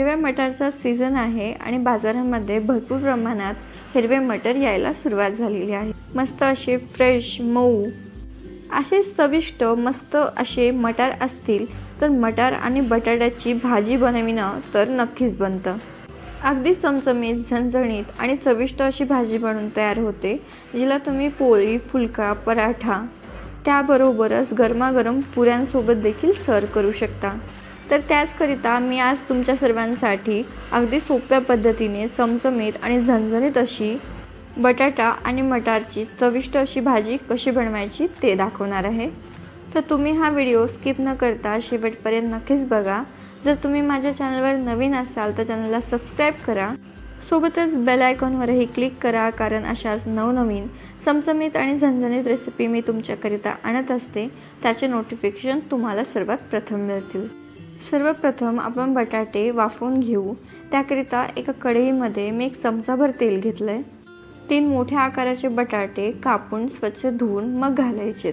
हिरव्या मटारचा सीझन आहे आणि बाजारामध्ये भरपूर प्रमाणात हिरवे मटर यायला सुरुवात झालेली आहे। मस्त असे फ्रेश मऊ असे चविष्ट मस्त असे मटार असतील तर मटार आणि बटाट्याची भाजी बनविणं तर नक्कीच बनतं। अगदी चमचमीत झणझणीत आणि चविष्ट अशी भाजी बनवून तयार होते, जिला तुम्ही पोळी, फुलका, पराठा त्याबरोबरच गरमागरम पुऱ्यांसोबत देखील सर्व करू शकता। तर त्याचकरिता मी आज तुमच्या सर्वांसाठी अगदी सोप्या पद्धतीने चमचमीत आणि झणझणीत अशी बटाटा आणि मटारची चविष्ट अशी भाजी कशी बनवायची ते दाखवणार आहे। तर तुम्ही हा व्हिडिओ स्किप न करता शेवटपर्यंत नक्कीच बघा। जर तुम्ही माझ्या चॅनलवर नवीन असाल तर चॅनलला सबस्क्राइब करा, सोबतच बेल आयकॉनवरही क्लिक करा, कारण अशाच नवनवीन चमचमीत आणि झणझणीत रेसिपी मी तुमच्याकरिता आणत असते, त्याचे नोटिफिकेशन तुम्हाला सर्वात प्रथम मिळतील। सर्वप्रथम आपण बटाटे वाफवून घेऊ। त्याकरिता एका कढईमध्ये मी 1 चमचाभर तेल घेतलंय। 3 मोठ्या आकाराचे बटाटे कापून स्वच्छ धुवून मग घालायचे।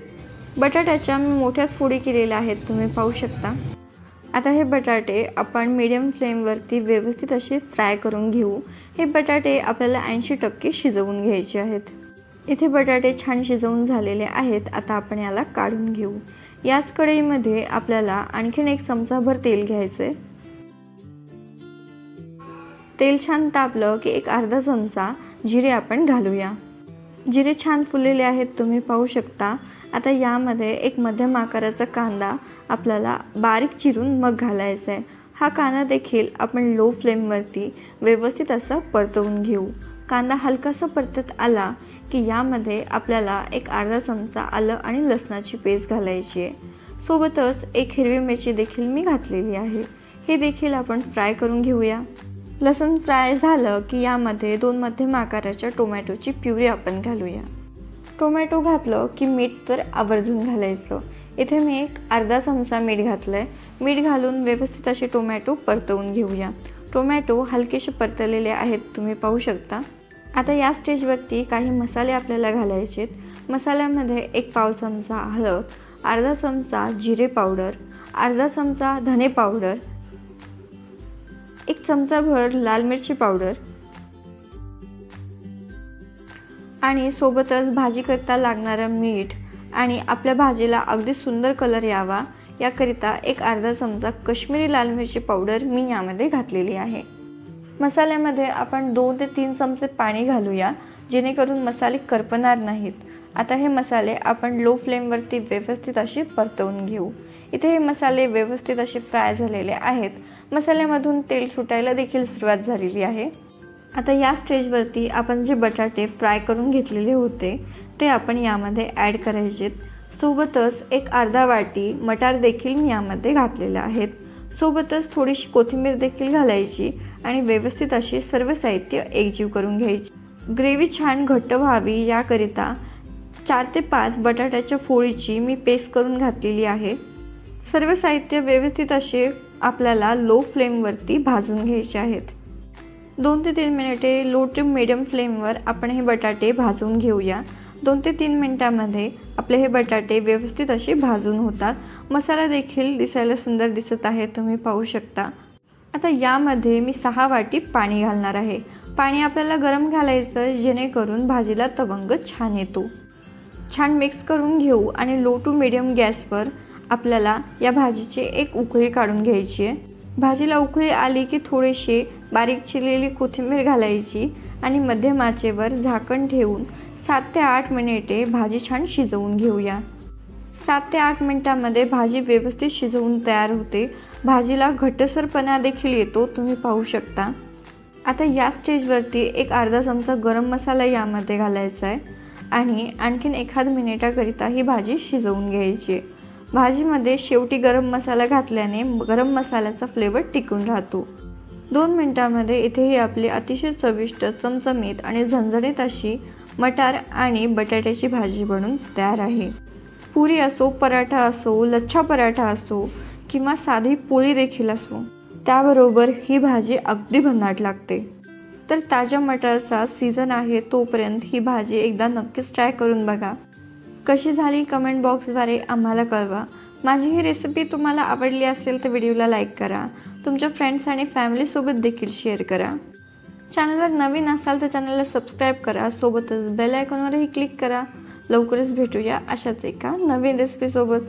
बटाट्याच्या मी मोठ्याच फोडी केलेल्या आहेत, तुम्ही पाहू शकता। आता हे बटाटे आपण मीडियम फ्लेमवरती व्यवस्थित असे फ्राय करून घेऊ। हे बटाटे आपल्याला 80% शिजवून घ्यायचे आहेत। इथे बटाटे छान शिजवून झालेले आहेत। आता आपण याला काढून घेऊ। याच कढईमध्ये आपल्याला आणखीन 1 चमचाभर तेल घ्यायचे। तेल छान तापलं की एक अर्धा चमचा जिरे आपण घालूया। जिरे छान फुललेले आहेत, तुम्ही पाहू शकता। आता यामध्ये एक मध्यम आकाराचा कांदा आपल्याला बारीक चिरून मग घालायचा आहे। हा कांदा देखील आपण लो फ्लेमवरती व्यवस्थित असा परतवून घेऊ। कांदा हलकासा परतत आला की यामध्ये आपल्याला एक अर्धा चमचा आलं आणि लसणाची पेस्ट घालायची आहे। सोबतच एक हिरवी मिरची देखील मी घातलेली आहे। हे देखील आपण फ्राय करून घेऊया। लसूण फ्राय झालं की यामध्ये 2 मध्यम आकाराच्या टोमॅटोची प्युरी आपण घालूया। टोमॅटो घातलं की मीठ तर आवर्जून घालायचं। इथे मी एक अर्धा चमचा मीठ घातलंय। मीठ घालून व्यवस्थित असे टोमॅटो परतवून घेऊया। टोमॅटो हलकेसे परतलेले आहेत, तुम्ही पाहू शकता। आता या स्टेजवरती काही मसाले आपल्याला घालायचे। मसाल्यामध्ये 1 पाव चमचा हळद, अर्धा चमचा जिरे पावडर, अर्धा चमचा धने पावडर, 1 चमचाभर लाल मिरची पावडर आणि सोबतच भाजी करता लागणारं मीठ आणि आपल्या भाजीला अगदी सुंदर कलर यावा याकरिता एक अर्धा चमचा काश्मीरी लाल मिरची पावडर मी यामध्ये घातलेली आहे। मसाल्यामध्ये आपण 2 ते 3 चमचे पाणी घालूया, जेणेकरून मसाले करपणार नाहीत। आता हे मसाले आपण लो फ्लेमवरती व्यवस्थित असे परतवून घेऊ। इथे हे मसाले व्यवस्थित असे फ्राय झालेले आहेत। मसाल्यामधून तेल सुटायला देखील सुरुवात झालेली आहे। आता या स्टेजवरती आपण जे बटाटे फ्राय करून घेतलेले होते ते आपण यामध्ये ॲड करायचे। सोबतच एक अर्धा वाटी मटार देखील मी यामध्ये घातलेले आहेत। सोबतच थोडीशी कोथिंबीर देखील घालायची आणि व्यवस्थित असे सर्व साहित्य एकजीव करून घ्यायचे। ग्रेव्ही छान घट्ट व्हावी याकरिता 4 ते 5 बटाट्याच्या फोडीची मी पेस्ट करून घातलेली आहे। सर्व साहित्य व्यवस्थित असे आपल्याला लो फ्लेमवरती भाजून घ्यायचे आहेत। 2 ते 3 मिनिटे लो टू मीडियम फ्लेमवर आपण हे बटाटे भाजून घेऊया। 2 ते 3 मिनिटांमध्ये आपले हे बटाटे व्यवस्थित असे भाजून होतात। मसाला देखील दिसायला सुंदर दिसत आहे, तुम्ही पाहू शकता। आता यामध्ये मी 6 वाटी पाणी घालणार आहे। पाणी आपल्याला गरम घालायचं, जेणेकरून भाजीला तवंग छान येतो। छान मिक्स करून घेऊ आणि लो टू मीडियम गॅसवर आपल्याला या भाजीची एक उकळी काढून घ्यायची आहे। भाजीला उकळी आली की थोडीशी बारीक चिरलेली कोथिंबीर घालायची आणि मध्यम आचेवर झाकण ठेवून 7 ते 8 मिनिटे भाजी छान शिजवून घेऊया। 7 ते 8 मिनिटांमध्ये भाजी व्यवस्थित शिजवून तयार होते। भाजीला घट्टसरपणा देखील येतो, तुम्ही पाहू शकता। आता या स्टेजवरती एक अर्धा चमचा गरम मसाला यामध्ये घालायचा आहे आणि आणखीन 1 मिनिटाकरिता ही भाजी शिजवून घ्यायची। भाजीमध्ये शेवटी गरम मसाला घातल्याने गरम मसाल्याचा फ्लेवर टिकून राहतो। 2 मिनिटांमध्ये इथे ही आपली अतिशय चविष्ट चमचमीत आणि झणझणीत अशी मटार आणि बटाट्याची भाजी बनून तयार आहे। पुरी असो, पराठा असो, लच्छा पराठा असो किंवा साधी पोळी देखील असो, त्याबरोबर ही भाजी अगदी भन्नाट लागते। तर ताज्या मटारचा सीझन आहे, तोपर्यंत ही भाजी एकदा नक्कीच ट्राय करून बघा। कशी झाली कमेंट बॉक्सद्वारे आम्हाला कळवा। माझी ही रेसिपी तुम्हाला आवडली असेल तर व्हिडिओला लाईक करा, तुमच्या फ्रेंड्स आणि फॅमिलीसोबत देखील शेअर करा. चॅनलवर नवीन असाल तर चॅनलला सबस्क्राईब करा, सोबतच बेल आयकॉनवरही क्लिक करा. लवकरच भेटूया अशाच एका नवीन रेसिपीसोबत.